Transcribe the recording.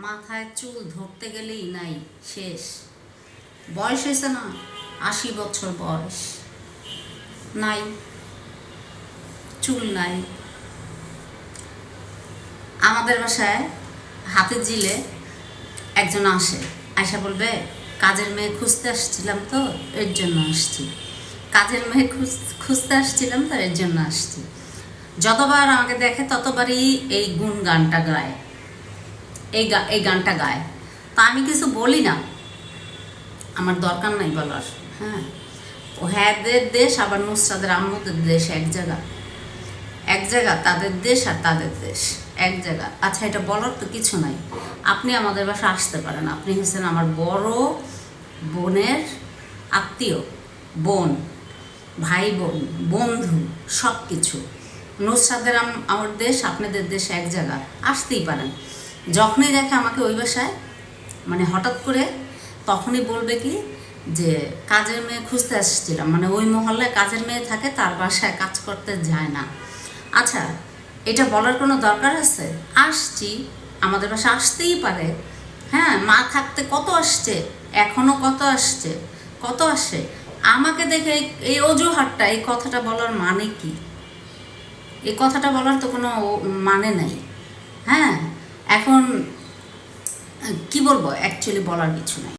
মাথায় চুল ধরতে গেলেই নাই শেষ। বয়স হয়েছে না, 80 বছর বয়স, নাই চুল নাই। আমাদের বাসায় হাতের জিলে একজন আসে, আয়সা বলবে কাজের মেয়ে খুঁজতে আসছিলাম তো এর জন্য আসছি, কাজের মেয়ে খুঁজতে আসছিলাম তো এর জন্য আসছি। যতবার আমাকে দেখে ততবারই এই গুণ গানটা গায়, এই গানটা গায়। তা আমি কিছু বলি না, আমার দরকার নাই বলার। হ্যাঁ, ও হ্যাঁদের দেশ আবার নুসরাতের আম্মুদের দেশ এক জায়গা, এক জায়গা তাদের দেশ আর তাদের দেশ এক জায়গা। আচ্ছা, এটা বলার তো কিছু নাই। আপনি আমাদের বাসায় আসতে পারেন, আপনি হচ্ছেন আমার বড় বোনের আত্মীয়, বোন, ভাই বোন, বন্ধু, সব কিছু। নুসরাতের আমার দেশ আপনাদের দেশ এক জায়গা, আসতেই পারেন। যখনই দেখে আমাকে ওই বাসায়, মানে হঠাৎ করে, তখনই বলবে কি যে কাজের মেয়ে খুঁজতে আসছিলাম, মানে ওই মহল্লায় কাজের মেয়ে থাকে, তার বাসায় কাজ করতে যায় না। আচ্ছা, এটা বলার কোনো দরকার আছে? আসছি, আমাদের বাসায় আসতেই পারে। হ্যাঁ, মা থাকতে কত আসছে, এখনও কত আসছে, কত আসে। আমাকে দেখে এই অজুহাতটা, এই কথাটা বলার মানে কি? এই কথাটা বলার তো কোনো মানে নাই। হ্যাঁ, এখন কি বলবো, অ্যাকচুয়ালি বলার কিছু নাই।